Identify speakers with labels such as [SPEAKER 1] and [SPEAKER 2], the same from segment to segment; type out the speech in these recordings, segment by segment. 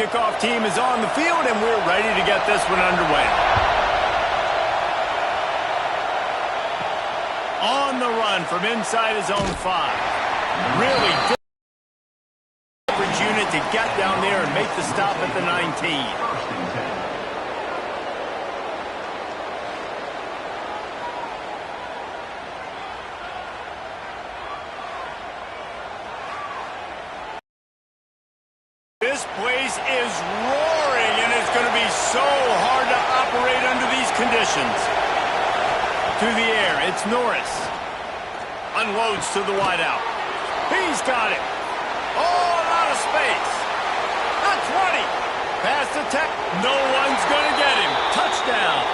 [SPEAKER 1] kickoff team is on the field, and we're ready to get this one underway. On the run from inside his own 5. Really different unit to get down there and make the stop at the 19. This place is roaring, and it's going to be so hard to operate under these conditions. To the air, it's Norris. Unloads to the wideout. He's got it. All out of space. The 20. Past the 10. No one's going to get him. Touchdown.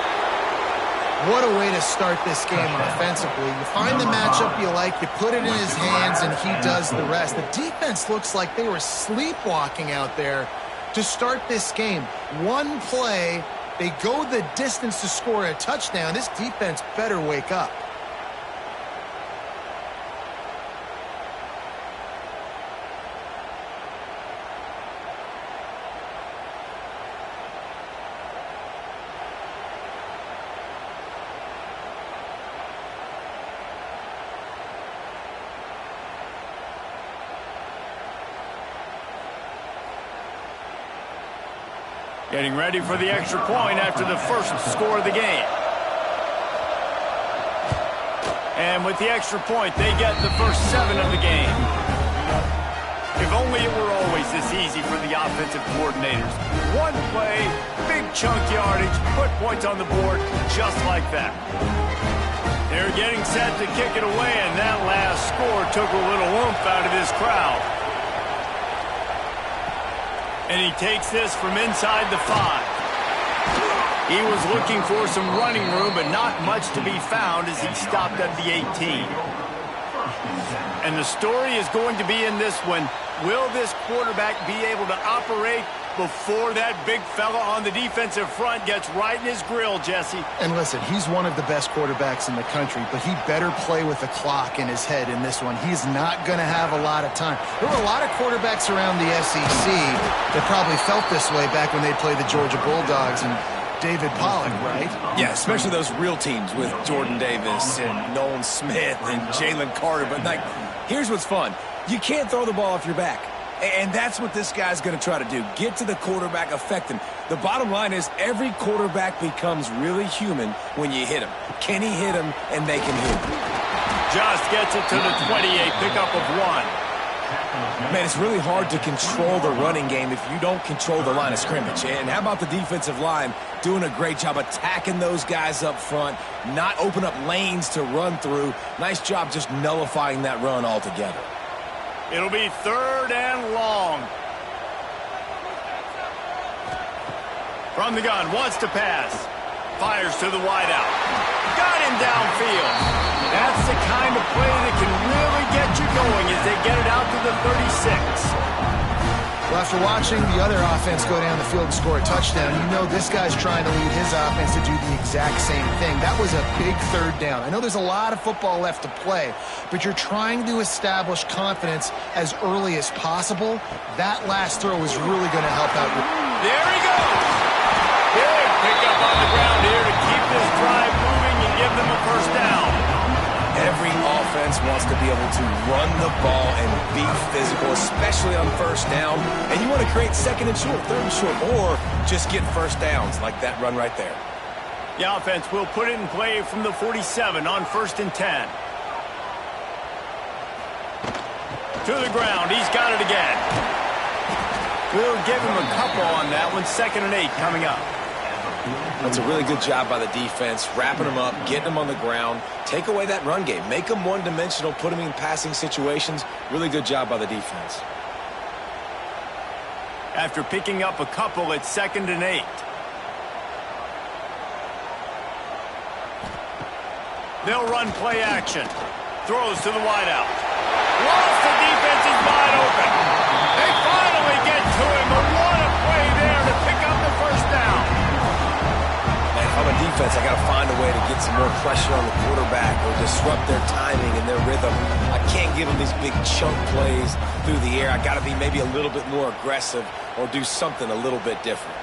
[SPEAKER 2] What a way to start this game offensively. You find the matchup you like, you put it in his hands, and he does the rest. The defense looks like they were sleepwalking out there to start this game. One play, they go the distance to score a touchdown. This defense better wake up.
[SPEAKER 1] Getting ready for the extra point after the first score of the game. And with the extra point, they get the first 7 of the game. If only it were always this easy for the offensive coordinators. One play, big chunk yardage, put points on the board just like that. They're getting set to kick it away, and that last score took a little oomph out of this crowd. And he takes this from inside the 5. He was looking for some running room, but not much to be found as he stopped at the 18. And the story is going to be in this one. Will this quarterback be able to operate before that big fella on the defensive front gets right in his grill, Jesse?
[SPEAKER 2] And listen, he's one of the best quarterbacks in the country, but he better play with the clock in his head in this one. He's not going to have a lot of time. There were a lot of quarterbacks around the SEC that probably felt this way back when they played the Georgia Bulldogs and David Pollock, right?
[SPEAKER 3] Yeah, especially those real teams with Jordan Davis and Nolan Smith and Jalen Carter. But, like, here's what's fun. You can't throw the ball off your back. And that's what this guy's going to try to do. Get to the quarterback, affect him. The bottom line is every quarterback becomes really human when you hit him. Can he hit him and make him human?
[SPEAKER 1] Just gets it to the 28, pickup of 1.
[SPEAKER 3] Man, it's really hard to control the running game if you don't control the line of scrimmage. And how about the defensive line doing a great job attacking those guys up front, not open up lanes to run through. Nice job just nullifying that run altogether.
[SPEAKER 1] It'll be 3rd and long. From the gun, wants to pass. Fires to the wideout. Got him downfield. That's the kind of play that can really get you going as they get it out to the 36.
[SPEAKER 2] Well, after watching the other offense go down the field and score a touchdown, you know this guy's trying to lead his offense to do the exact same thing. That was a big 3rd down. I know there's a lot of football left to play, but you're trying to establish confidence as early as possible. That last throw is really going to help out.
[SPEAKER 1] There he goes. Big pickup on the ground here to keep this drive moving and give them a first down.
[SPEAKER 3] Every offense wants to be able to run the ball and be physical, especially on first down. And you want to create 2nd and short, 3rd and short, or just get first downs like that run right there.
[SPEAKER 1] The offense will put it in play from the 47 on 1st and 10. To the ground. He's got it again. We'll give him a couple on that one. 2nd and 8 coming up.
[SPEAKER 3] That's a really good job by the defense, wrapping them up, getting them on the ground. Take away that run game. Make them one-dimensional, put them in passing situations. Really good job by the defense.
[SPEAKER 1] After picking up a couple, it's 2nd and 8. They'll run play action. Throws to the wideout. Once the defense is wide open. They finally get to him, but what a play there to pick up the first down.
[SPEAKER 3] And from a defense, I got to find a way to get some more pressure on the quarterback or disrupt their timing and their rhythm. I can't give them these big chunk plays through the air. I got to be maybe a little bit more aggressive or do something a little bit different.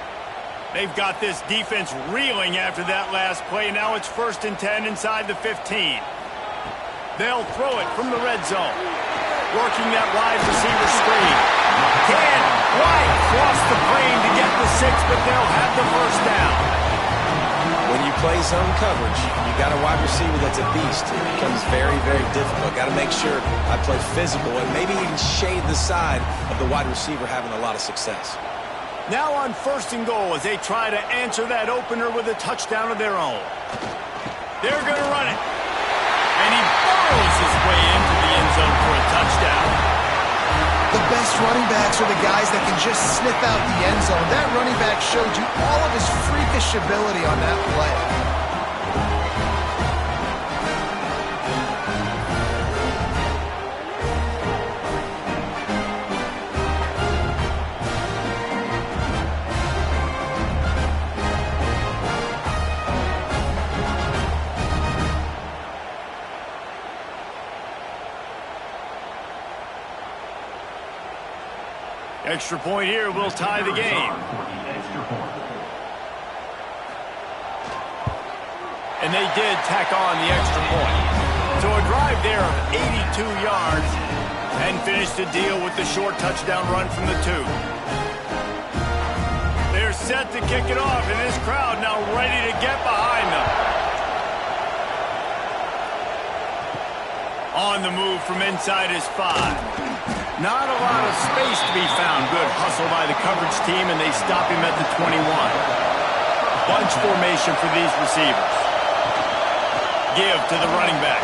[SPEAKER 1] They've got this defense reeling after that last play. Now it's 1st and 10 inside the 15. They'll throw it from the red zone. Working that wide receiver screen. Can White cross the plane to get the 6, but they'll have the 1st down.
[SPEAKER 3] When you play zone coverage, you got a wide receiver that's a beast. It becomes very, very difficult. Got to make sure I play physical and maybe even shade the side of the wide receiver having a lot of success.
[SPEAKER 1] Now on 1st and goal as they try to answer that opener with a touchdown of their own. They're going to run it. And he burrows his way into the end zone for a touchdown.
[SPEAKER 2] The best running backs are the guys that can just sniff out the end zone. That running back showed you all of his freakish ability on that play.
[SPEAKER 1] Extra point here will tie the game. And they did tack on the extra point. So a drive there of 82 yards and finished the deal with the short touchdown run from the 2. They're set to kick it off, and this crowd now ready to get behind them. On the move from inside his 5. Not a lot of space to be found. Good hustle by the coverage team, and they stop him at the 21. Bunch formation for these receivers. Give to the running back.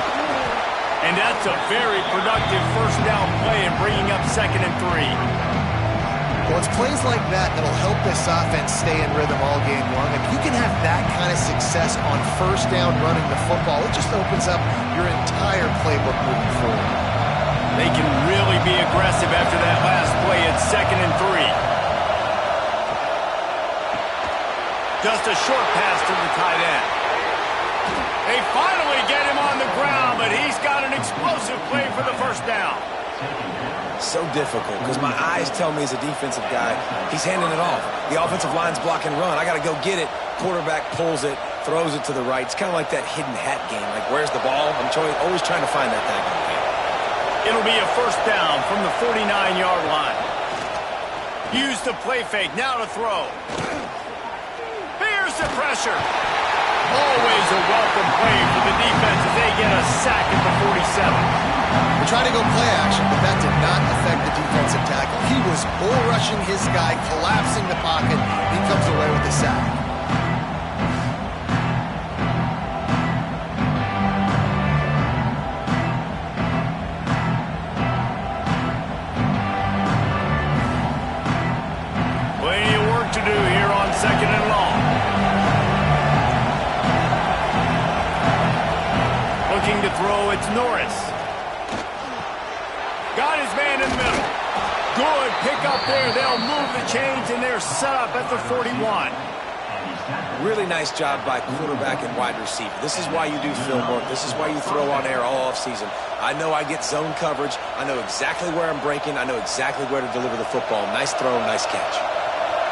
[SPEAKER 1] And that's a very productive 1st down play and bringing up 2nd and 3.
[SPEAKER 2] Well, it's plays like that that'll help this offense stay in rhythm all game long. If you can have that kind of success on 1st down running the football, it just opens up your entire playbook moving forward.
[SPEAKER 1] They can really be aggressive after that last play at 2nd and 3. Just a short pass to the tight end. They finally get him on the ground, but he's got an explosive play for the 1st down.
[SPEAKER 3] So difficult because my eyes tell me as a defensive guy, he's handing it off. The offensive line's block and run. I got to go get it. Quarterback pulls it, throws it to the right. It's kind of like that hidden hat game. Like, where's the ball? I'm always trying to find that daggone game.
[SPEAKER 1] It'll be a 1st down from the 49-yard line. Use the play fake. Now to throw. Here's the pressure. Always a welcome play for the defense as they get a sack at the 47.
[SPEAKER 2] They tried to go play action, but that did not affect the defensive tackle. He was bull rushing his guy, collapsing the pocket. He comes away with the sack.
[SPEAKER 1] To do here on 2nd and long. Looking to throw, it's Norris. Got his man in the middle. Good pick up there. They'll move the chains, and they're set up at the 41.
[SPEAKER 3] Really nice job by quarterback and wide receiver. This is why you do film work. This is why you throw on air all offseason. I know I get zone coverage. I know exactly where I'm breaking. I know exactly where to deliver the football. Nice throw, nice catch.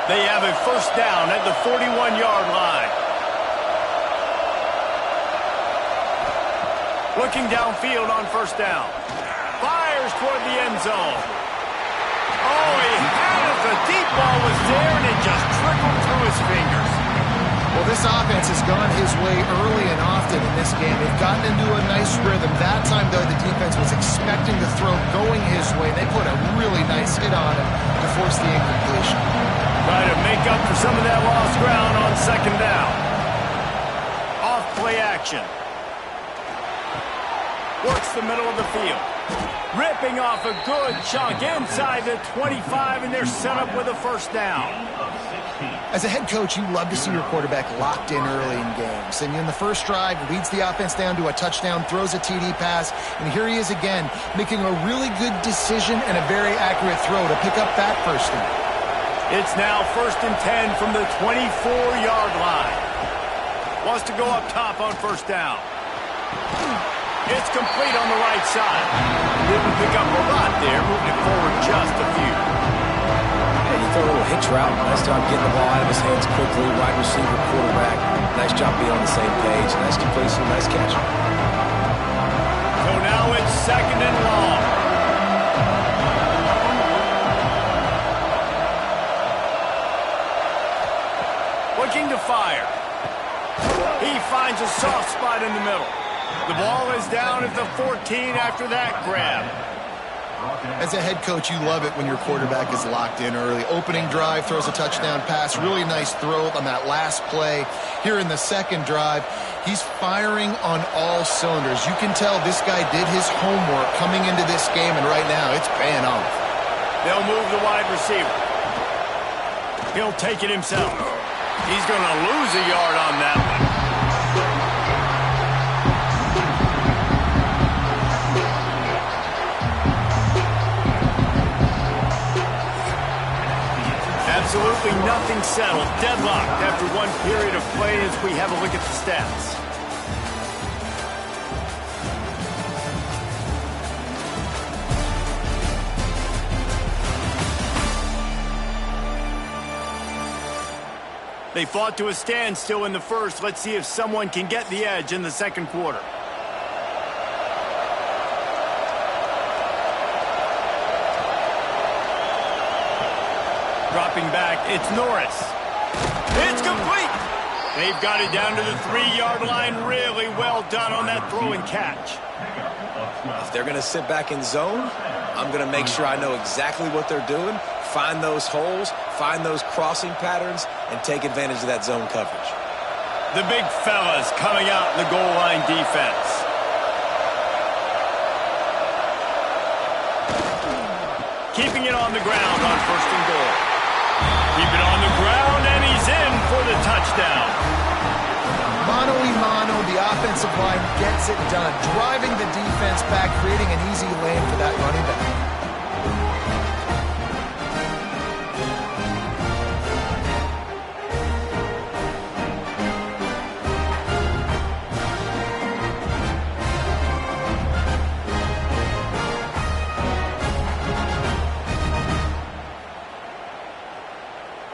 [SPEAKER 1] They have a 1st down at the 41-yard line. Looking downfield on 1st down. Fires toward the end zone. Oh, he had it. The deep ball was there, and it just trickled through his fingers.
[SPEAKER 2] Well, this offense has gone his way early and often in this game. They've gotten into a nice rhythm. That time, though, the defense was expecting the throw going his way. They put a really nice hit on him to force the incompletion.
[SPEAKER 1] Try to make up for some of that lost ground on 2nd down. Off play action. Works the middle of the field. Ripping off a good chunk inside the 25, and they're set up with a 1st down.
[SPEAKER 2] As a head coach, you love to see your quarterback locked in early in games. And in the first drive, leads the offense down to a touchdown, throws a TD pass, and here he is again, making a really good decision and a very accurate throw to pick up that 1st down.
[SPEAKER 1] It's now 1st and 10 from the 24-yard line. Wants to go up top on 1st down. It's complete on the right side. Didn't pick up a lot there, moving it forward just a few.
[SPEAKER 3] Yeah, you throw a little hitch route. Nice job getting the ball out of his hands quickly. Wide receiver, quarterback. Nice job being on the same page. Nice completion, nice catch.
[SPEAKER 1] So now it's 2nd and long. Looking to fire. He finds a soft spot in the middle. The ball is down at the 14 after that grab.
[SPEAKER 2] As a head coach, you love it when your quarterback is locked in early. Opening drive, throws a touchdown pass. Really nice throw on that last play. Here in the second drive, he's firing on all cylinders. You can tell this guy did his homework coming into this game, and right now it's paying off.
[SPEAKER 1] They'll move the wide receiver. He'll take it himself. He's going to lose a yard on that one. Absolutely nothing settled. Deadlocked after one period of play as we have a look at the stats. They fought to a standstill in the first. Let's see if someone can get the edge in the second quarter. Dropping back, it's Norris. It's complete. They've got it down to the 3-yard line. Really well done on that throw and catch.
[SPEAKER 3] If they're going to sit back in zone, I'm going to make sure I know exactly what they're doing, find those holes, find those crossing patterns, and take advantage of that zone coverage.
[SPEAKER 1] The big fellas coming out in the goal line defense. Keeping it on the ground on 1st and goal. Keep it on the ground, and he's in for the touchdown.
[SPEAKER 2] Mano-a-mano, the offensive line gets it done, driving the defense back, creating an easy lane for that running back.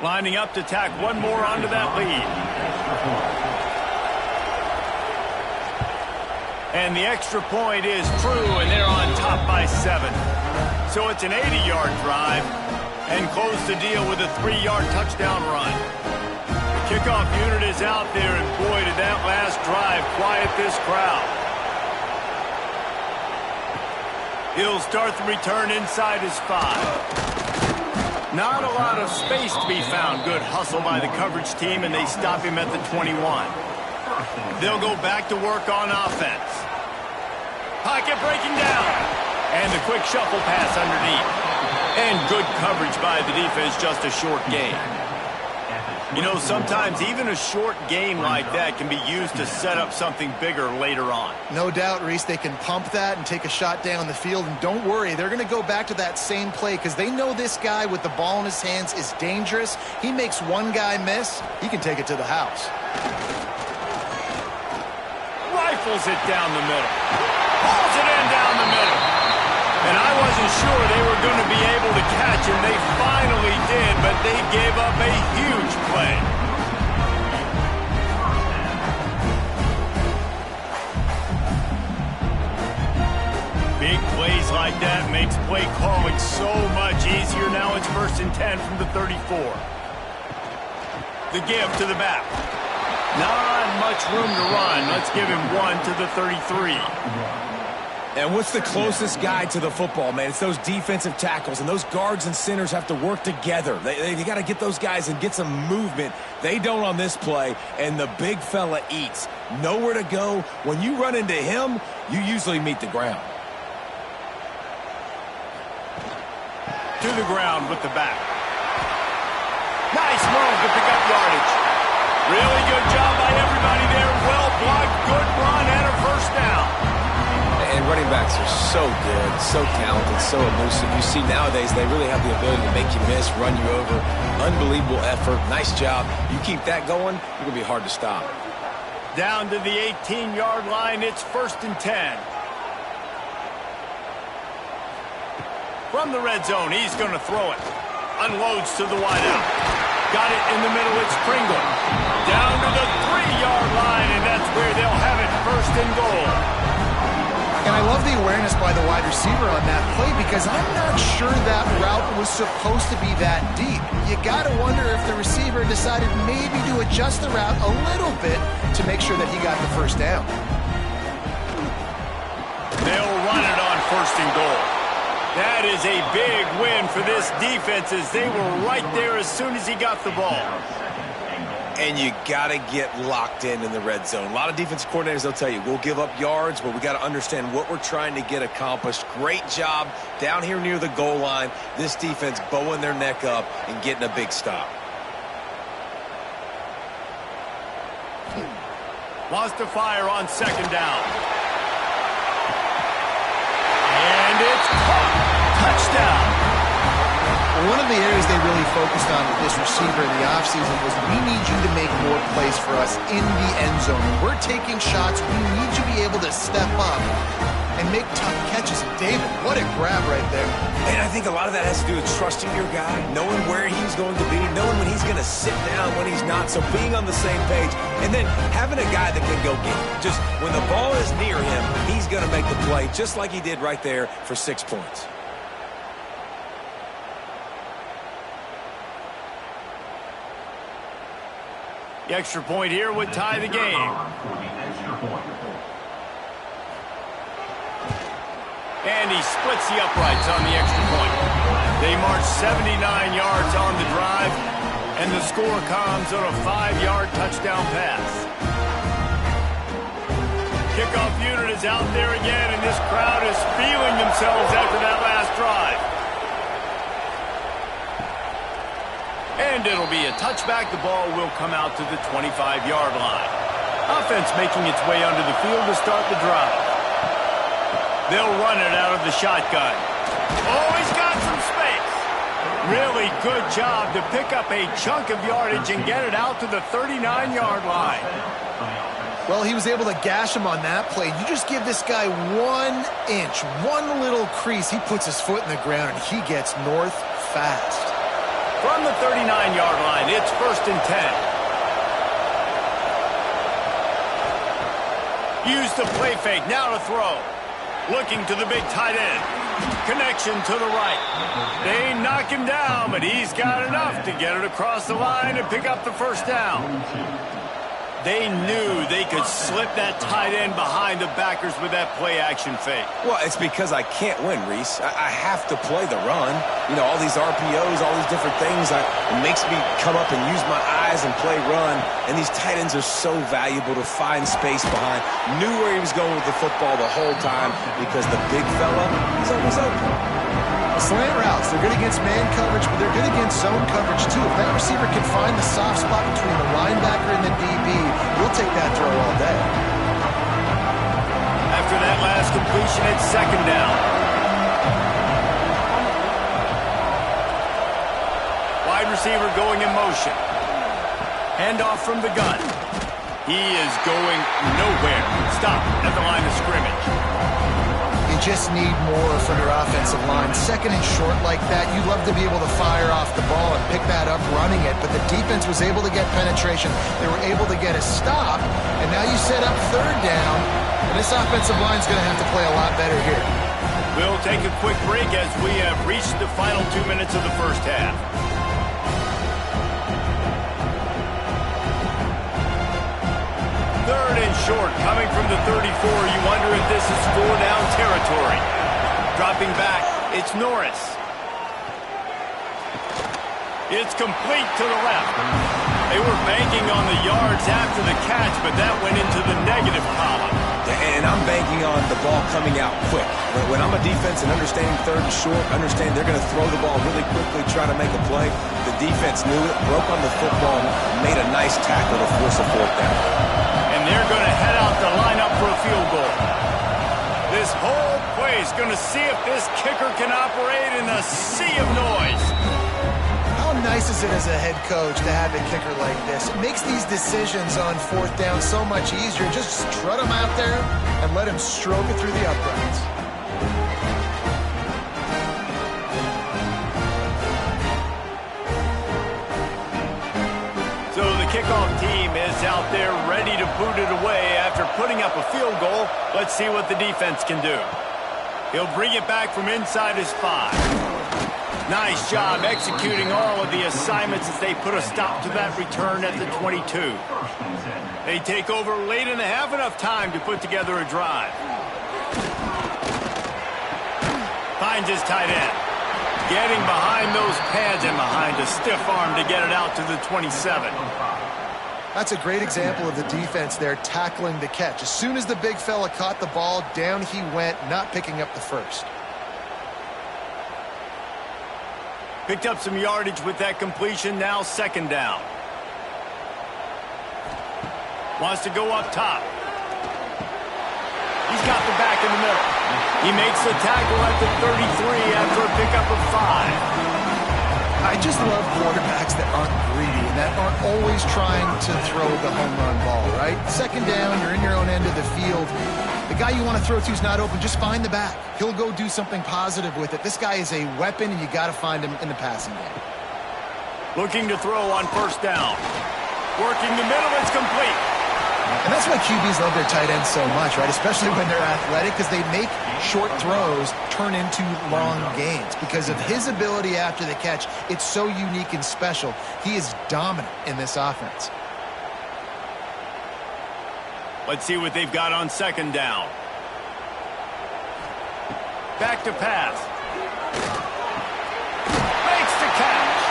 [SPEAKER 1] Lining up to tack one more onto that lead. And the extra point is true, and they're on top by 7. So it's an 80-yard drive, and close the deal with a 3-yard touchdown run. The kickoff unit is out there, and boy, did that last drive quiet this crowd. He'll start the return inside his 5. Not a lot of space to be found. Good hustle by the coverage team, and they stop him at the 21. They'll go back to work on offense. Pocket breaking down. And the quick shuffle pass underneath. And good coverage by the defense, just a short gain. You know, sometimes even a short game like that can be used to set up something bigger later on.
[SPEAKER 2] No doubt, Reese, they can pump that and take a shot down the field. And don't worry, they're going to go back to that same play because they know this guy with the ball in his hands is dangerous. He makes one guy miss, he can take it to the house.
[SPEAKER 1] Rifles it down the middle. Pulls it in down the middle. And I wasn't sure they were going to be able to catch him. They finally did, but they gave up a huge play. Big plays like that makes play calling so much easier. Now it's 1st and 10 from the 34. The give to the back. Not much room to run. Let's give him 1 to the 33.
[SPEAKER 3] And what's the closest guy to the football, man? It's those defensive tackles, and those guards and centers have to work together. They got to get those guys and get some movement. They don't on this play, and the big fella eats. Nowhere to go. When you run into him, you usually meet the ground.
[SPEAKER 1] To the ground with the back. Nice move to pick up yardage. Really good job by everybody there. Well blocked, good run, and a 1st down.
[SPEAKER 3] And running backs are so good, so talented, so elusive. You see nowadays they really have the ability to make you miss, run you over. Unbelievable effort. Nice job. You keep that going, you're going to be hard to stop.
[SPEAKER 1] Down to the 18-yard line, it's 1st and 10. From the red zone, he's going to throw it. Unloads to the wideout. Got it in the middle, it's Pringle. Down to the 3-yard line, and that's where they'll have it, first and goal.
[SPEAKER 2] And I love the awareness by the wide receiver on that play because I'm not sure that route was supposed to be that deep. You got to wonder if the receiver decided maybe to adjust the route a little bit to make sure that he got the first down.
[SPEAKER 1] They'll run it on first and goal. That is a big win for this defense as they were right there as soon as he got the ball.
[SPEAKER 3] And you got to get locked in the red zone. A lot of defensive coordinators, they'll tell you, we'll give up yards, but we got to understand what we're trying to get accomplished. Great job down here near the goal line. This defense bowing their neck up and getting a big stop.
[SPEAKER 1] Wants to fire on second down. And it's caught. Touchdown.
[SPEAKER 2] One of the areas they really focused on with this receiver in the offseason was we need you to make more plays for us in the end zone. When we're taking shots, we need you to be able to step up and make tough catches. And David, what a grab right there.
[SPEAKER 3] And I think a lot of that has to do with trusting your guy, knowing where he's going to be, knowing when he's going to sit down, when he's not, so being on the same page, and then having a guy that can go get it. Just when the ball is near him, he's going to make the play, just like he did right there for 6 points.
[SPEAKER 1] The extra point here would tie the game. And he splits the uprights on the extra point. They march 79 yards on the drive, and the score comes on a 5-yard touchdown pass. Kickoff unit is out there again, and this crowd is feeling themselves after that last drive. And it'll be a touchback. The ball will come out to the 25-yard line. Offense making its way onto the field to start the drive. They'll run it out of the shotgun. Oh, he's got some space. Really good job to pick up a chunk of yardage and get it out to the 39-yard line.
[SPEAKER 2] Well, he was able to gash him on that play. You just give this guy 1 inch, one little crease. He puts his foot in the ground, and he gets north fast.
[SPEAKER 1] From the 39-yard line, it's first and 10. Use the play fake, now to throw. Looking to the big tight end. Connection to the right. They knock him down, but he's got enough to get it across the line and pick up the first down. They knew they could slip that tight end behind the backers with that play-action fake.
[SPEAKER 3] Well, it's because I can't win, Reese. I have to play the run. You know, all these RPOs, all these different things, it makes me come up and use my eyes and play run. And these tight ends are so valuable to find space behind. Knew where he was going with the football the whole time because the big fella is always open.
[SPEAKER 2] Slant routes, they're good against man coverage, but they're good against zone coverage too. If that receiver can find the soft spot between the linebacker and the DB, we'll take that throw all day.
[SPEAKER 1] After that last completion, it's second down. Wide receiver going in motion. Handoff from the gun. He is going nowhere. Stop at the line of scrimmage.
[SPEAKER 2] You just need more from your offensive line. Second and short like that, you'd love to be able to fire off the ball and pick that up running it, but the defense was able to get penetration. They were able to get a stop, and now you set up third down, and this offensive line's going to have to play a lot better here.
[SPEAKER 1] We'll take a quick break as we have reached the final 2 minutes of the first half. Third and short, coming from the 34. You wonder if this is 4-down territory. Dropping back, it's Norris. It's complete to the left. They were banking on the yards after the catch, but that went into the negative column.
[SPEAKER 3] And I'm banking on the ball coming out quick. When I'm a defense and understanding third and short, understand they're going to throw the ball really quickly, try to make a play. The defense knew it, broke on the football, and made a nice tackle to force a fourth down.
[SPEAKER 1] And they're going to head out to line up for a field goal. This whole play is going to see if this kicker can operate in a sea of noise.
[SPEAKER 2] How nice is it as a head coach to have a kicker like this? It makes these decisions on fourth down so much easier. Just strut him out there and let him stroke it through the uprights.
[SPEAKER 1] kickoff team is out there ready to boot it away after putting up a field goal. Let's see what the defense can do. He'll bring it back from inside his 5. Nice job executing all of the assignments as they put a stop to that return at the 22. They take over late in the half, enough time to put together a drive. Finds his tight end. Getting behind those pads and behind a stiff arm to get it out to the 27.
[SPEAKER 2] That's a great example of the defense there tackling the catch. As soon as the big fella caught the ball, down he went, not picking up the first.
[SPEAKER 1] Picked up some yardage with that completion, now second down. Wants to go up top. He's got the back in the middle. He makes the tackle at the 33 after a pickup of 5.
[SPEAKER 2] I just love quarterbacks that aren't greedy and that aren't always trying to throw the home run ball, right? Second down, you're in your own end of the field. The guy you want to throw to is not open. Just find the back. He'll go do something positive with it. This guy is a weapon, and you got to find him in the passing game.
[SPEAKER 1] Looking to throw on first down. Working the middle, it's complete.
[SPEAKER 2] And that's why QBs love their tight ends so much, right? Especially when they're athletic, because they make short throws turn into long gains. Because of his ability after the catch, it's so unique and special. He is dominant in this offense.
[SPEAKER 1] Let's see what they've got on second down. Back to pass. Makes the catch.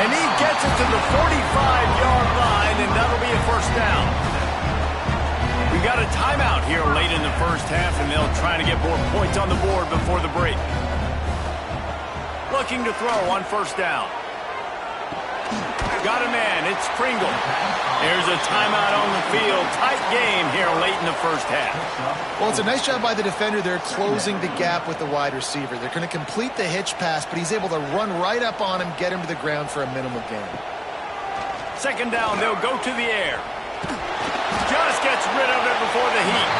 [SPEAKER 1] And he gets it to the 45-yard line, and that'll be a first down. We got a timeout here late in the first half, and they'll try to get more points on the board before the break. Looking to throw on first down. Got a man. It's Pringle. There's a timeout on the field. Tight game here late in the first half.
[SPEAKER 2] Well, it's a nice job by the defender. They're closing the gap with the wide receiver. They're going to complete the hitch pass, but he's able to run right up on him, get him to the ground for a minimal gain.
[SPEAKER 1] Second down, they'll go to the air. Just gets rid of it before the heat.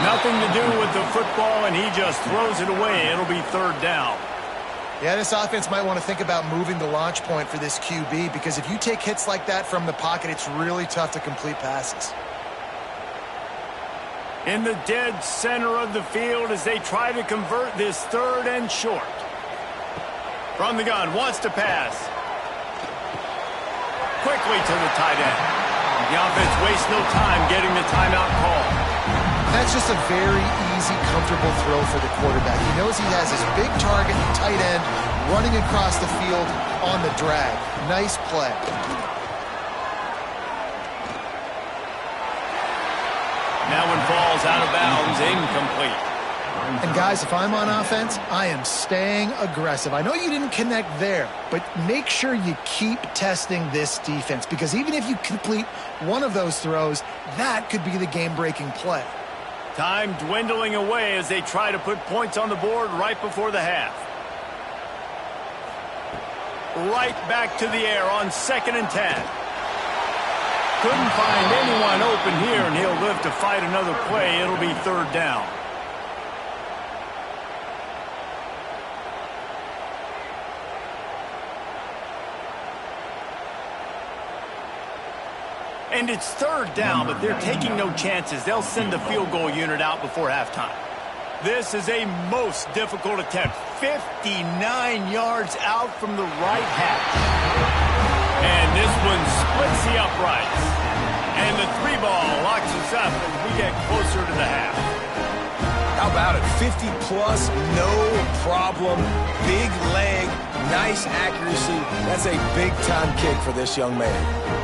[SPEAKER 1] Nothing to do with the football, and he just throws it away. It'll be third down.
[SPEAKER 2] Yeah, this offense might want to think about moving the launch point for this QB, because if you take hits like that from the pocket, it's really tough to complete passes.
[SPEAKER 1] In the dead center of the field as they try to convert this third and short. From the gun, wants to pass. Quickly to the tight end. The offense wastes no time getting the timeout call.
[SPEAKER 2] That's just a very easy, comfortable throw for the quarterback. He knows he has his big target, tight end, running across the field on the drag. Nice play.
[SPEAKER 1] That one falls out of bounds, incomplete.
[SPEAKER 2] And guys, if I'm on offense, I am staying aggressive. I know you didn't connect there, but make sure you keep testing this defense, because even if you complete one of those throws, that could be the game-breaking play.
[SPEAKER 1] Time dwindling away as they try to put points on the board right before the half. Right back to the air on 2nd and 10. Couldn't find anyone open here, and he'll live to fight another play. It'll be third down. And it's third down, but they're taking no chances. They'll send the field goal unit out before halftime. This is a most difficult attempt. 59 yards out from the right hash. And this one splits the uprights. And the 3-ball locks us up as we get closer to the half.
[SPEAKER 3] How about it? 50-plus, no problem. Big leg, nice accuracy. That's a big-time kick for this young man.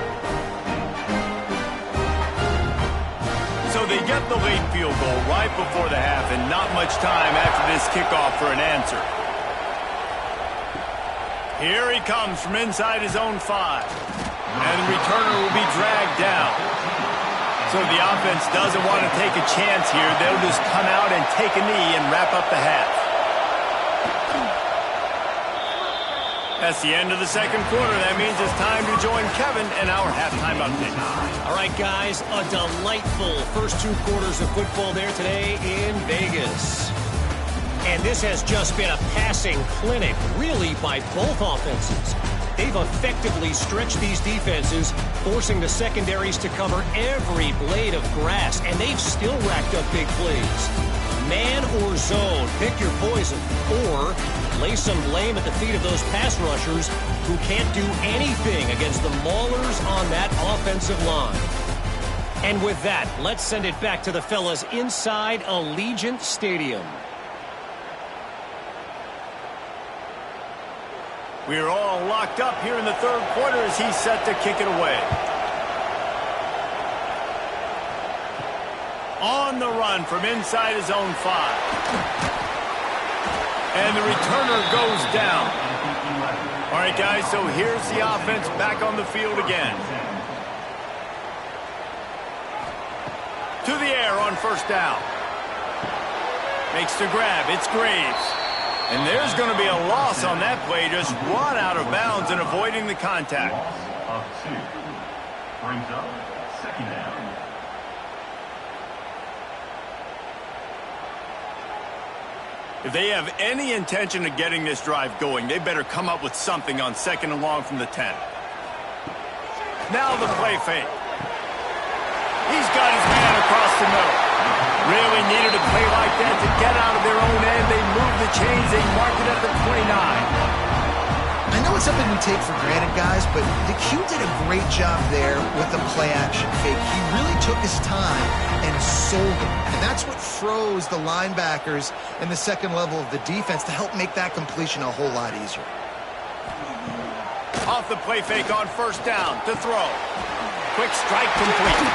[SPEAKER 1] So they get the late field goal right before the half, and not much time after this kickoff for an answer. Here he comes from inside his own 5. And the returner will be dragged down. So the offense doesn't want to take a chance here. They'll just come out and take a knee and wrap up the half. That's the end of the second quarter. That means it's time to join Kevin in our halftime update.
[SPEAKER 4] All right, guys, a delightful first 2 quarters of football there today in Vegas. And this has just been a passing clinic, really, by both offenses. They've effectively stretched these defenses, forcing the secondaries to cover every blade of grass, and they've still racked up big plays. Man or zone, pick your poison, or lay some blame at the feet of those pass rushers who can't do anything against the maulers on that offensive line. And with that, let's send it back to the fellas inside Allegiant Stadium.
[SPEAKER 1] We're all locked up here in the third quarter as he's set to kick it away. On the run from inside his own 5. And the returner goes down. All right, guys, so here's the offense back on the field again. To the air on first down. Makes the grab. It's Graves. And there's going to be a loss on that play. Just run out of bounds and avoiding the contact.
[SPEAKER 5] Loss of 2. Brings up second down.
[SPEAKER 1] If they have any intention of getting this drive going, they better come up with something on second and long from the 10. Now the play fake. He's got his man across the middle. Really needed a play like that to get out of their own end. They move the chains. They mark it at the 29.
[SPEAKER 2] I know it's something we take for granted, guys, but the Q did a great job there with the play-action fake. He really took his time and sold it. And that's what froze the linebackers and the second level of the defense to help make that completion a whole lot easier.
[SPEAKER 1] Off the play fake on first down to throw. Quick strike complete.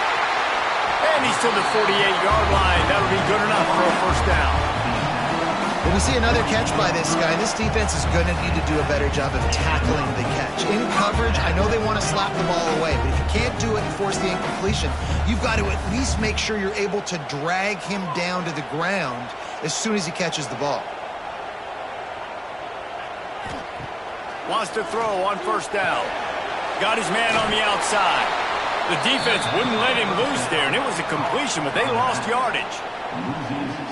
[SPEAKER 1] And he's to the 48-yard line. That'll be good enough for a first down.
[SPEAKER 2] When we see another catch by this guy, this defense is going to need to do a better job of tackling the catch. In coverage, I know they want to slap the ball away, but if you can't do it and force the incompletion, you've got to at least make sure you're able to drag him down to the ground as soon as he catches the ball.
[SPEAKER 1] Wants to throw on first down. Got his man on the outside. The defense wouldn't let him loose there, and it was a completion, but they lost yardage.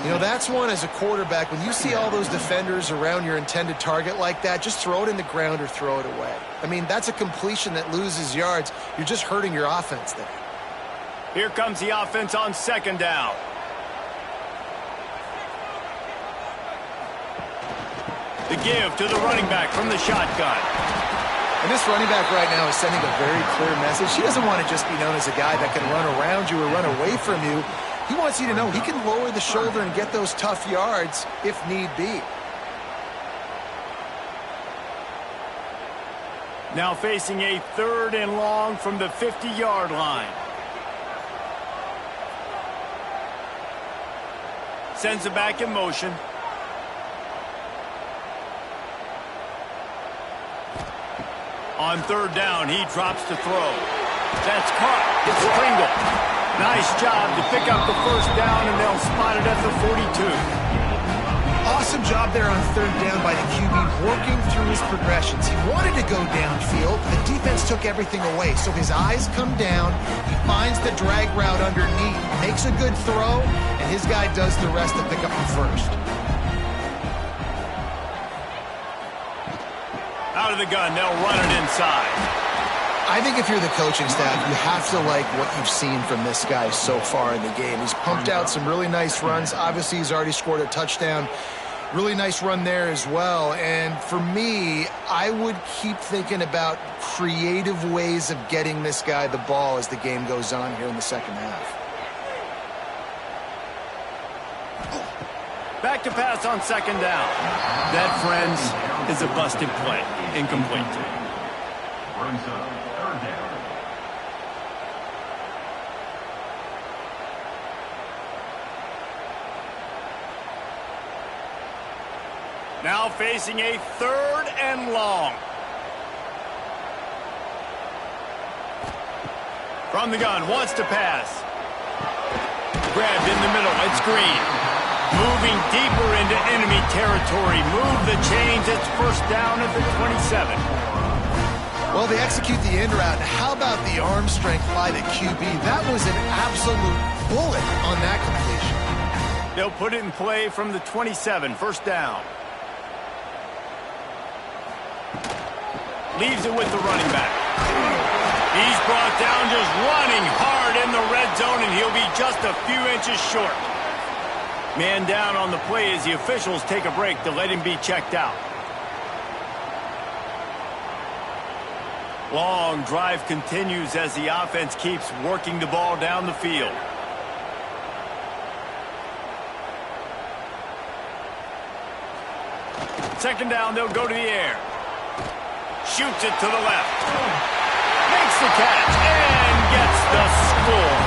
[SPEAKER 2] You know, that's one as a quarterback. When you see all those defenders around your intended target like that, just throw it in the ground or throw it away. I mean, that's a completion that loses yards. You're just hurting your offense there.
[SPEAKER 1] Here comes the offense on second down. The give to the running back from the shotgun.
[SPEAKER 2] And this running back right now is sending a very clear message. He doesn't want to just be known as a guy that can run around you or run away from you. He wants you to know he can lower the shoulder and get those tough yards if need be.
[SPEAKER 1] Now facing a third and long from the 50-yard line. Sends it back in motion. On third down, he drops to throw. That's caught. It's Pringle. Nice job to pick up the first down, and they'll spot it at the 42.
[SPEAKER 2] Awesome job there on third down by the QB, working through his progressions. He wanted to go downfield. The defense took everything away, so his eyes come down. He finds the drag route underneath, makes a good throw, and his guy does the rest to pick up the first.
[SPEAKER 1] Out of the gun, they'll run it inside.
[SPEAKER 2] I think if you're the coaching staff, you have to like what you've seen from this guy so far in the game. He's pumped out some really nice runs. Obviously, he's already scored a touchdown. Really nice run there as well. And for me, I would keep thinking about creative ways of getting this guy the ball as the game goes on here in the second half.
[SPEAKER 1] Back to pass on second down. That, friends, is a busted play. Incomplete.
[SPEAKER 5] Brings up third down.
[SPEAKER 1] Now facing a third and long. From the gun, wants to pass. Grabbed in the middle, it's Green. Moving deeper into enemy territory. Move the chains. It's first down at the 27.
[SPEAKER 2] Well, they execute the in route. How about the arm strength by the QB? That was an absolute bullet on that completion.
[SPEAKER 1] They'll put it in play from the 27. First down. Leaves it with the running back. He's brought down just running hard in the red zone, and he'll be just a few inches short. Man down on the play as the officials take a break to let him be checked out. Long drive continues as the offense keeps working the ball down the field. Second down, they'll go to the air. Shoots it to the left. Makes the catch and gets the score.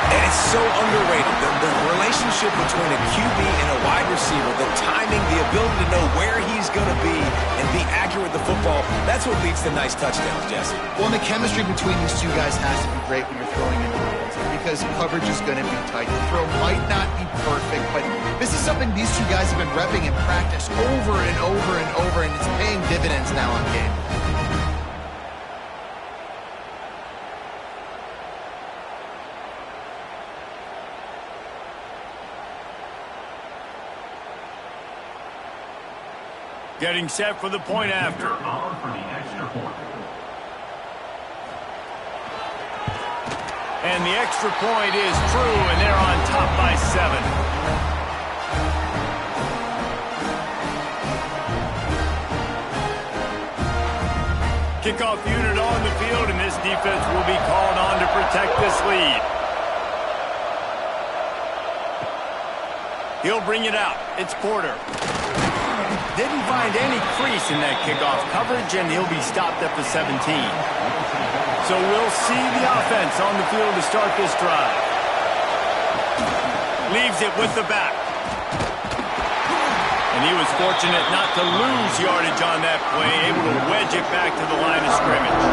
[SPEAKER 3] And it's so underrated. The relationship between a QB and a wide receiver, the timing, the ability to know where he's going to be and be accurate with the football, that's what leads to nice touchdowns, Jesse.
[SPEAKER 2] Well, and the chemistry between these two guys has to be great when you're throwing into the hands because coverage is going to be tight. The throw might not be perfect, but this is something these two guys have been repping in practice over and over and over, and it's paying dividends now on game.
[SPEAKER 1] Getting set for the point after.
[SPEAKER 5] For the extra point.
[SPEAKER 1] And the extra point is true, and they're on top by 7. Kickoff unit on the field, and this defense will be called on to protect this lead. He'll bring it out. It's Porter. Didn't find any crease in that kickoff coverage, and he'll be stopped at the 17. So we'll see the offense on the field to start this drive. Leaves it with the back. And he was fortunate not to lose yardage on that play, able to wedge it back to the line of scrimmage.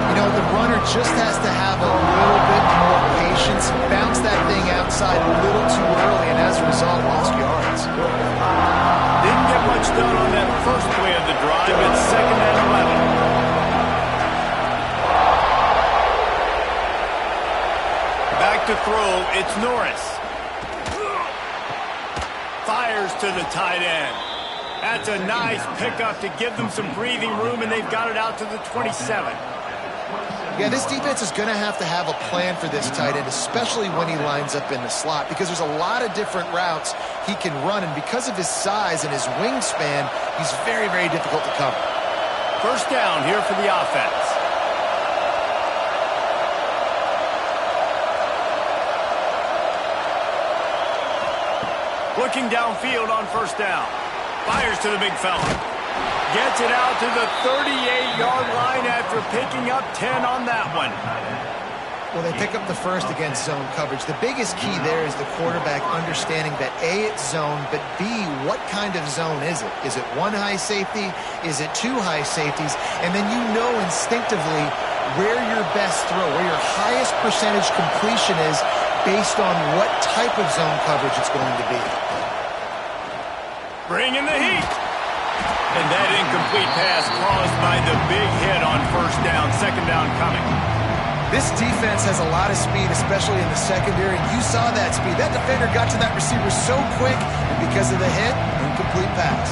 [SPEAKER 2] You know, the runner just has to have a little bit more patience, bounce that thing outside a little too early, and as a result, lost yards.
[SPEAKER 1] Didn't get much done on that first play of the drive. It's 2nd and 11. Back to throw. It's Norris. Fires to the tight end. That's a nice pickup to give them some breathing room, and they've got it out to the 27.
[SPEAKER 2] Yeah, this defense is going to have a plan for this tight end, especially when he lines up in the slot, because there's a lot of different routes he can run, and because of his size and his wingspan, he's very, very difficult to cover.
[SPEAKER 1] First down here for the offense. Looking downfield on first down. Fires to the big fella. Gets it out to the 38-yard line after picking up 10 on that one.
[SPEAKER 2] Well, they pick up the first against zone coverage. The biggest key there is the quarterback understanding that A, it's zone, but B, what kind of zone is it? Is it one high safety? Is it two high safeties? And then you know instinctively where your best throw, where your highest percentage completion is based on what type of zone coverage it's going to be.
[SPEAKER 1] Bringing the heat. And that incomplete pass caused by the big hit on first down. Second down coming.
[SPEAKER 2] This defense has a lot of speed, especially in the secondary. You saw that speed. That defender got to that receiver so quick, and because of the hit, incomplete pass.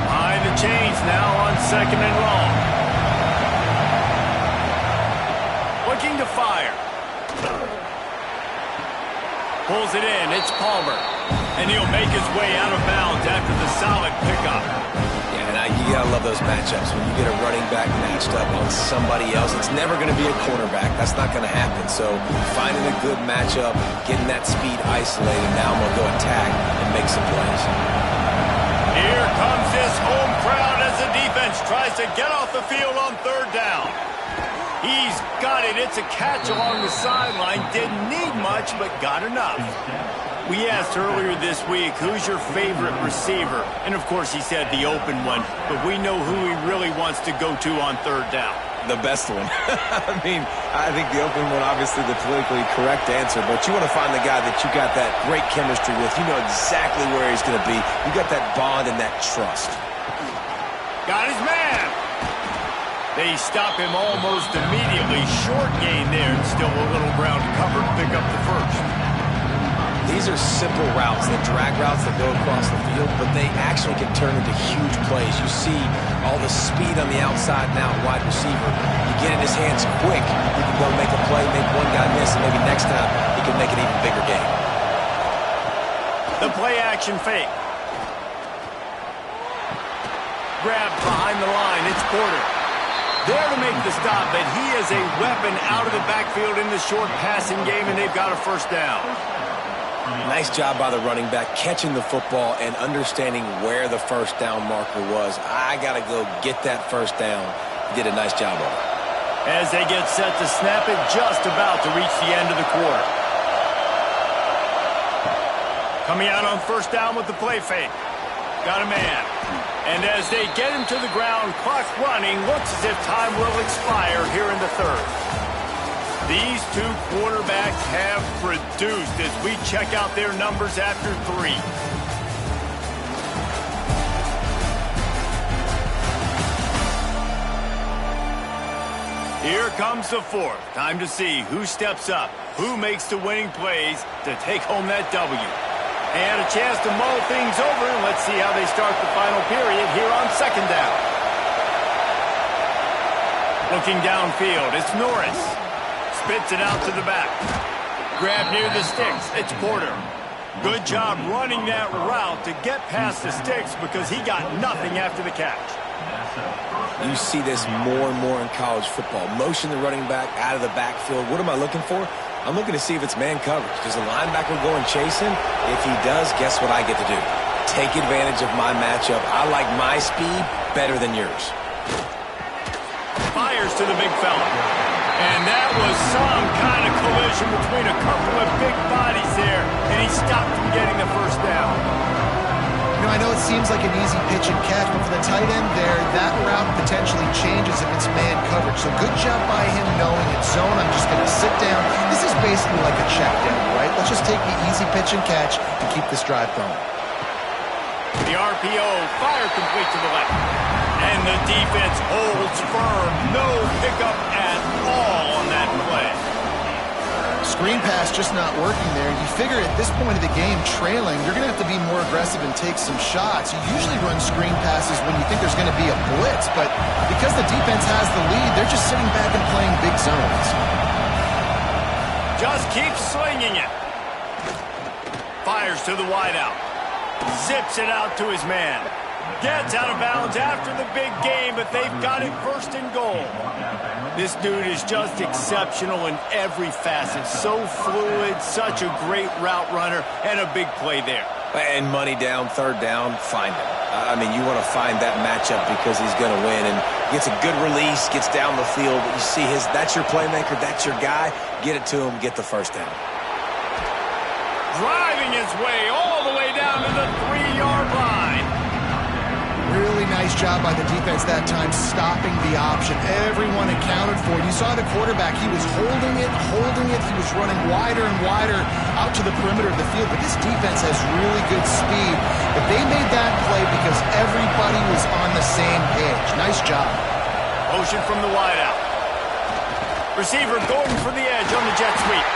[SPEAKER 1] Behind the chains now on 2nd and long. Looking to fire. Pulls it in. It's Palmer. And he'll make his way out of bounds after the solid pickup.
[SPEAKER 3] Yeah, and you gotta love those matchups. When you get a running back matched up on somebody else, it's never gonna be a cornerback. That's not gonna happen. So finding a good matchup, getting that speed isolated, now I'm gonna go attack and make some plays.
[SPEAKER 1] Here comes this home crowd as the defense tries to get off the field on third down. He's got it. It's a catch along the sideline. Didn't need much, but got enough. We asked earlier this week, who's your favorite receiver? And, of course, he said the open one, but we know who he really wants to go to on third down.
[SPEAKER 3] The best one. I mean, I think the open one, obviously the politically correct answer, but you want to find the guy that you got that great chemistry with. You know exactly where he's going to be. You got that bond and that trust.
[SPEAKER 1] Got his man. They stop him almost immediately. Short gain there, and still a little ground covered. Pick up the first.
[SPEAKER 3] These are simple routes, the drag routes that go across the field, but they actually can turn into huge plays. You see all the speed on the outside now, wide receiver. You get in his hands quick, you can go make a play, make one guy miss, and maybe next time he can make an even bigger game.
[SPEAKER 1] The play action fake. Grabbed behind the line, it's Porter. There to make the stop, but he is a weapon out of the backfield in the short passing game, and they've got a first down.
[SPEAKER 3] Nice job by the running back, catching the football and understanding where the first down marker was. I got to go get that first down. He did a nice job of it.
[SPEAKER 1] As they get set to snap it, just about to reach the end of the quarter. Coming out on first down with the play fake. Got a man. And as they get him to the ground, clock running, looks as if time will expire here in the third. These two quarterbacks have produced as we check out their numbers after 3. Here comes the fourth. Time to see who steps up, who makes the winning plays to take home that W. And a chance to mull things over, and let's see how they start the final period here on second down. Looking downfield, it's Norris. Spits it out to the back. Grab near the sticks. It's Porter. Good job running that route to get past the sticks because he got nothing after the catch.
[SPEAKER 3] You see this more and more in college football. Motion the running back out of the backfield. What am I looking for? I'm looking to see if it's man coverage. Does the linebacker go and chase him? If he does, guess what I get to do? Take advantage of my matchup. I like my speed better than yours.
[SPEAKER 1] Fires to the big fella. And that was some kind of collision between a couple of big bodies there, and he stopped from getting the first down.
[SPEAKER 2] You know, I know it seems like an easy pitch and catch, but for the tight end there, that route potentially changes if it's man coverage. So good job by him knowing it's zone. I'm just going to sit down. This is basically like a check down, right? Let's just take the easy pitch and catch and keep this drive going.
[SPEAKER 1] The RPO, fire complete to the left. And the defense holds firm. No pickup at all on that play.
[SPEAKER 2] Screen pass just not working there. You figure at this point of the game, trailing, you're going to have to be more aggressive and take some shots. You usually run screen passes when you think there's going to be a blitz, but because the defense has the lead, they're just sitting back and playing big zones.
[SPEAKER 1] Just keep slinging it. Fires to the wideout. Zips it out to his man. Gets out of bounds after the big game, but they've got it first and goal. This dude is just exceptional in every facet. So fluid, such a great route runner, and a big play there.
[SPEAKER 3] And money down, third down, find him. I mean, you want to find that matchup because he's going to win. And gets a good release, gets down the field. You see that's your playmaker, that's your guy. Get it to him, get the first down.
[SPEAKER 1] Driving his way all the way down to the 3-yard line.
[SPEAKER 2] Really nice job by the defense that time, stopping the option. Everyone accounted for it. You saw the quarterback. He was holding it. He was running wider and wider out to the perimeter of the field. But this defense has really good speed. But they made that play because everybody was on the same page. Nice job.
[SPEAKER 1] Motion from the wideout. Receiver going for the edge on the jet sweep.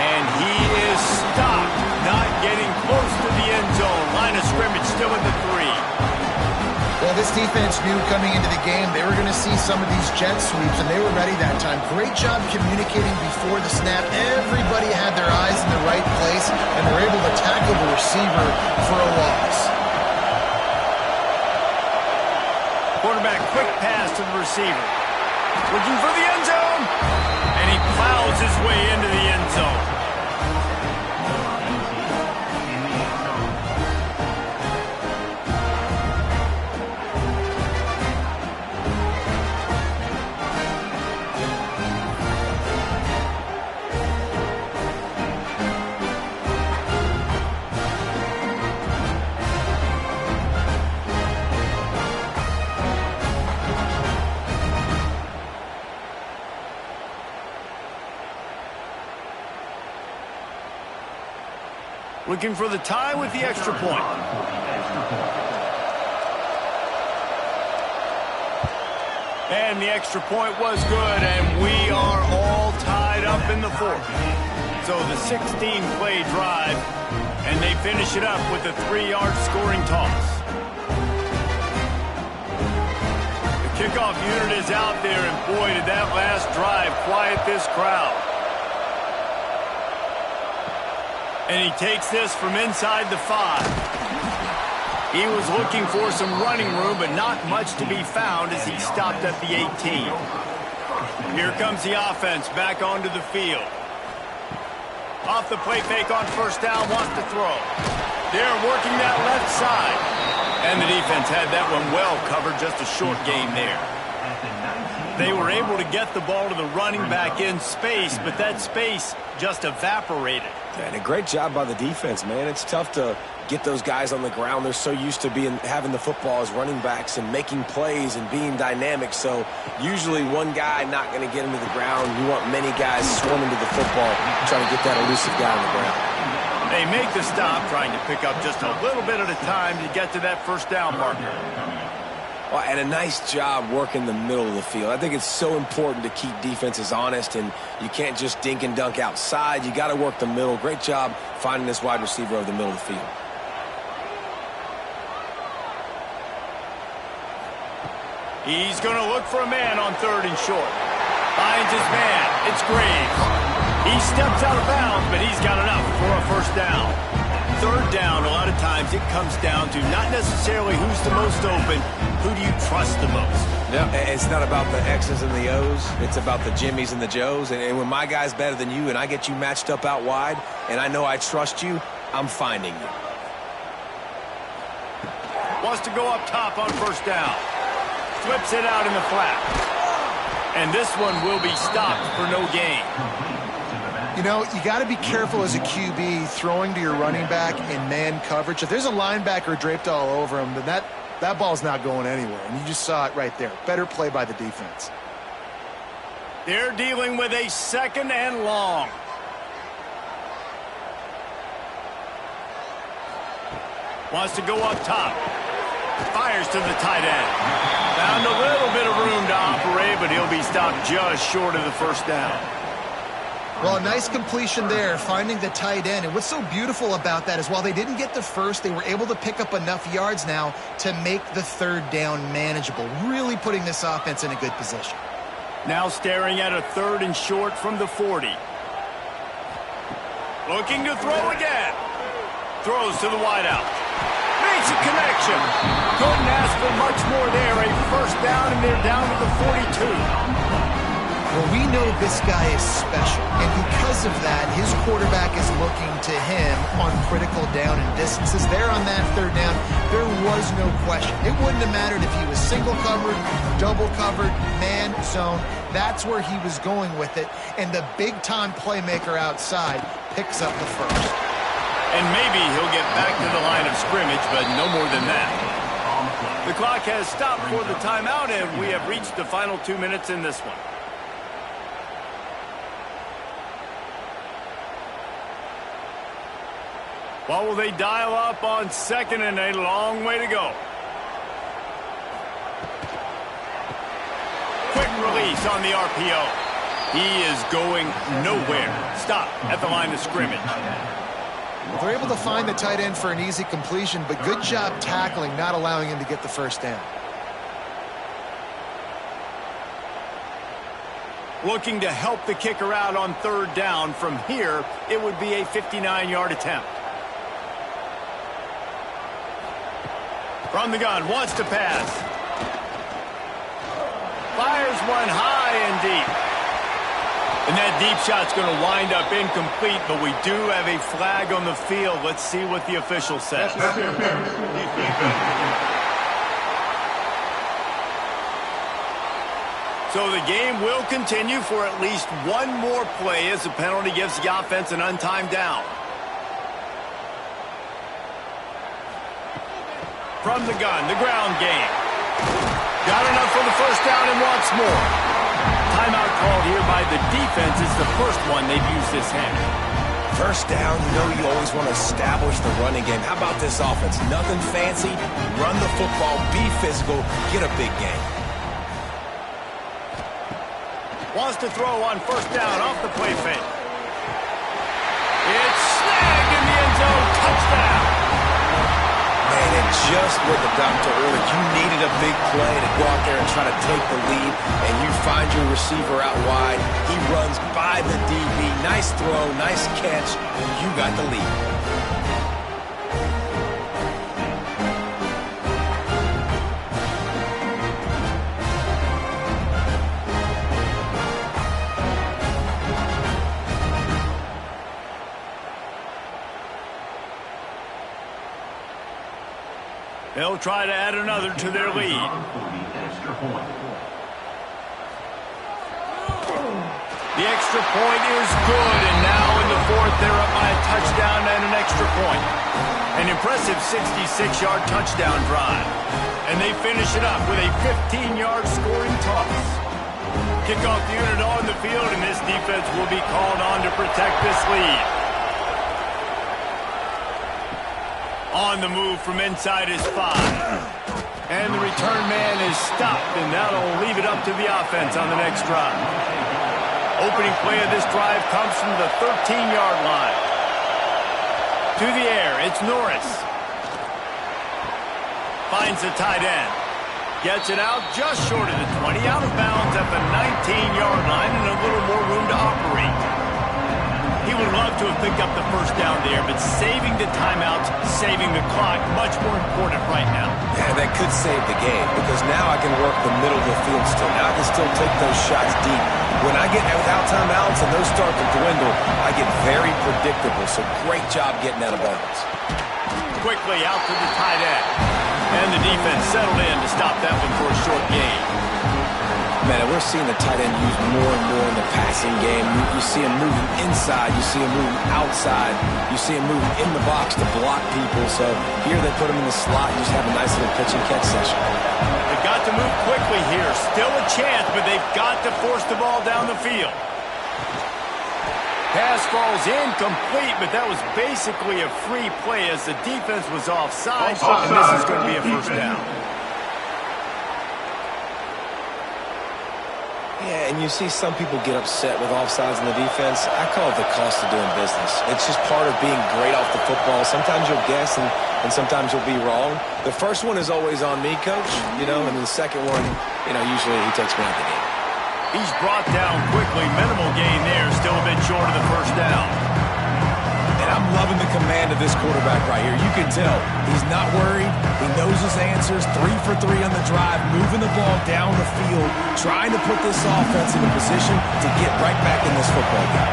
[SPEAKER 1] And he is stopped, not getting close to the end zone. Line of scrimmage still at the 3.
[SPEAKER 2] Well, this defense knew coming into the game they were going to see some of these jet sweeps, and they were ready that time. Great job communicating before the snap. Everybody had their eyes in the right place, and were able to tackle the receiver for a loss.
[SPEAKER 1] Quarterback, quick pass to the receiver. Looking for the end zone, and he plows his way into the end zone. Looking for the tie with the extra point. And the extra point was good, and we are all tied up in the fourth. So the 16-play drive, and they finish it up with a 3-yard scoring toss. The kickoff unit is out there, and boy, did that last drive quiet this crowd. And he takes this from inside the 5. He was looking for some running room, but not much to be found as he stopped at the 18. Here comes the offense back onto the field. Off the play fake on first down, wants to throw. They're working that left side. And the defense had that one well covered, just a short game there. They were able to get the ball to the running back in space, but that space just evaporated.
[SPEAKER 3] And a great job by the defense, man. It's tough to get those guys on the ground. They're so used to having the football as running backs and making plays and being dynamic. So usually one guy not going to get into the ground. You want many guys swarming to the football, trying to get that elusive guy on the ground.
[SPEAKER 1] They make the stop, trying to pick up just a little bit at a time to get to that first down marker.
[SPEAKER 3] Well, and a nice job working the middle of the field. I think it's so important to keep defenses honest, and you can't just dink and dunk outside. You got to work the middle. Great job finding this wide receiver over the middle of the field.
[SPEAKER 1] He's going to look for a man on 3rd and short. Finds his man. It's Graves. He steps out of bounds, but he's got enough for a first down. 3rd down, a lot of times it comes down to not necessarily who's the most open, who do you trust the most?
[SPEAKER 3] Yeah, it's not about the X's and the O's. It's about the Jimmies and the Joes. And when my guy's better than you and I get you matched up out wide and I know I trust you, I'm finding you.
[SPEAKER 1] Wants to go up top on first down. Flips it out in the flat. And this one will be stopped for no gain.
[SPEAKER 2] You know, you got to be careful as a QB throwing to your running back in man coverage. If there's a linebacker draped all over him, then that ball's not going anywhere. And you just saw it right there. Better play by the defense.
[SPEAKER 1] They're dealing with a 2nd and long. Wants to go up top. Fires to the tight end. Found a little bit of room to operate, but he'll be stopped just short of the first down.
[SPEAKER 2] Well, a nice completion there, finding the tight end. And what's so beautiful about that is while they didn't get the first, they were able to pick up enough yards now to make the 3rd down manageable, really putting this offense in a good position.
[SPEAKER 1] Now staring at a 3rd and short from the 40. Looking to throw again. Throws to the wideout. Makes a connection. Couldn't ask for much more there. A first down, and they're down to the 42.
[SPEAKER 2] Well, we know this guy is special, and because of that, his quarterback is looking to him on critical down and distances. There on that 3rd down, there was no question. It wouldn't have mattered if he was single covered, double covered, man, zone. That's where he was going with it, and the big-time playmaker outside picks up the first.
[SPEAKER 1] And maybe he'll get back to the line of scrimmage, but no more than that. The clock has stopped for the timeout, and we have reached the final 2 minutes in this one. What will they dial up on 2nd and a long way to go? Quick release on the RPO. He is going nowhere. Stop at the line of scrimmage.
[SPEAKER 2] They're able to find the tight end for an easy completion, but good job tackling, not allowing him to get the first down.
[SPEAKER 1] Looking to help the kicker out on 3rd down. From here, it would be a 59-yard attempt. From the gun, wants to pass. Fires one high and deep. And that deep shot's going to wind up incomplete, but we do have a flag on the field. Let's see what the official says. So the game will continue for at least one more play as the penalty gives the offense an untimed down. From the gun, the ground game. Got enough for the first down and wants more. Timeout called here by the defense. It's the first one they've used this half.
[SPEAKER 3] First down, you know you always want to establish the running game. How about this offense? Nothing fancy. Run the football, be physical, get a big game.
[SPEAKER 1] Wants to throw on first down off the play fake. It's snagged in the end zone. Touchdown.
[SPEAKER 3] Man, and just what the doctor ordered. You needed a big play to go out there and try to take the lead, and you find your receiver out wide. He runs by the DB. Nice throw, nice catch, and you got the lead.
[SPEAKER 1] They'll try to add another to their lead. The extra point is good, and now in the fourth, they're up by a touchdown and an extra point. An impressive 66-yard touchdown drive. And they finish it up with a 15-yard scoring toss. Kickoff unit on the field, and this defense will be called on to protect this lead. On the move from inside is 5. And the return man is stopped, and that'll leave it up to the offense on the next drive. Opening play of this drive comes from the 13-yard line. To the air, it's Norris. Finds the tight end. Gets it out just short of the 20, out of bounds at the 19-yard line, and a little more room to operate. He would love to have picked up the first down there, but saving the timeouts, saving the clock, much more important right now.
[SPEAKER 3] Yeah, that could save the game, because now I can work the middle of the field still. Now I can still take those shots deep. When I get without timeouts and those start to dwindle, I get very predictable, so great job getting out of bounds.
[SPEAKER 1] Quickly out to the tight end. And the defense settled in to stop that one for a short gain.
[SPEAKER 3] Man, we're seeing the tight end used more and more in the passing game. You see him moving inside. You see him moving outside. You see him moving in the box to block people. So here they put him in the slot and just have a nice little pitch and catch session.
[SPEAKER 1] They've got to move quickly here. Still a chance, but they've got to force the ball down the field. Pass falls incomplete, but that was basically a free play as the defense was offside, and this is going to be a first down.
[SPEAKER 3] Yeah, and you see some people get upset with offsides in the defense. I call it the cost of doing business. It's just part of being great off the football. Sometimes you'll guess, and sometimes you'll be wrong. The first one is always on me, Coach, and then the second one, usually he takes me out the game.
[SPEAKER 1] He's brought down quickly. Minimal gain there, still a bit short of the first down.
[SPEAKER 3] And I'm loving the command of this quarterback right here. You can tell he's not worried. He knows his answers. 3 for 3 on the drive, moving the ball down the field, trying to put this offense in a position to get right back in this football game.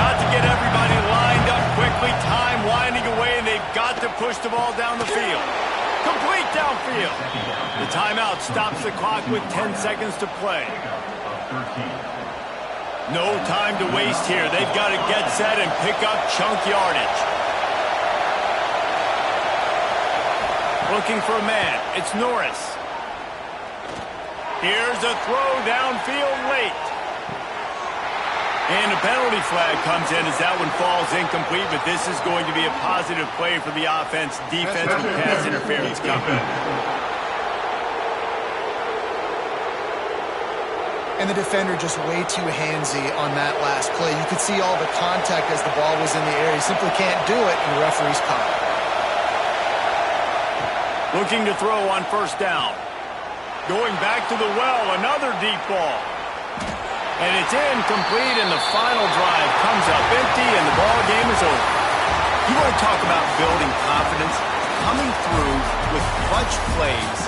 [SPEAKER 1] Got to get everybody lined up quickly. Time winding away, and they've got to push the ball down the field. Complete downfield. The timeout stops the clock with 10 seconds to play. No time to waste here. They've got to get set and pick up chunk yardage. Looking for a man. It's Norris. Here's a throw downfield late. And a penalty flag comes in as that one falls incomplete, but this is going to be a positive play for the offense. Defense with pass interference coming.
[SPEAKER 2] And the defender just way too handsy on that last play. You could see all the contact as the ball was in the air. He simply can't do it, and the referee's caught.
[SPEAKER 1] Looking to throw on first down. Going back to the well, another deep ball. And it's incomplete, and the final drive comes up empty, and the ball game is over. You want to talk about building confidence? Coming through with clutch plays,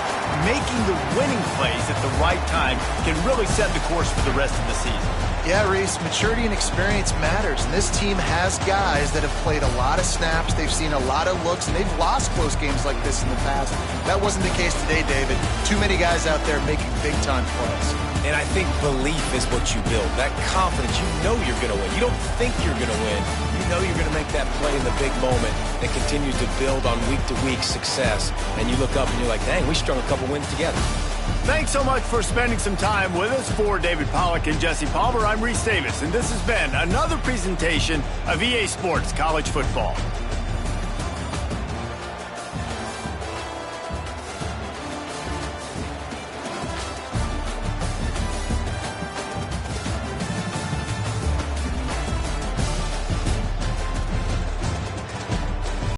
[SPEAKER 1] making the winning plays at the right time can really set the course for the rest of the season.
[SPEAKER 2] Yeah, Reese, maturity and experience matters, and this team has guys that have played a lot of snaps, they've seen a lot of looks, and they've lost close games like this in the past. That wasn't the case today, David. Too many guys out there making big-time plays.
[SPEAKER 3] And I think belief is what you build. That confidence, you know you're going to win. You don't think you're going to win. You know you're going to make that play in the big moment that continues to build on week-to-week success. And you look up and you're like, dang, we strung a couple wins together.
[SPEAKER 1] Thanks so much for spending some time with us. For David Pollack and Jesse Palmer, I'm Reese Davis, and this has been another presentation of EA Sports College Football.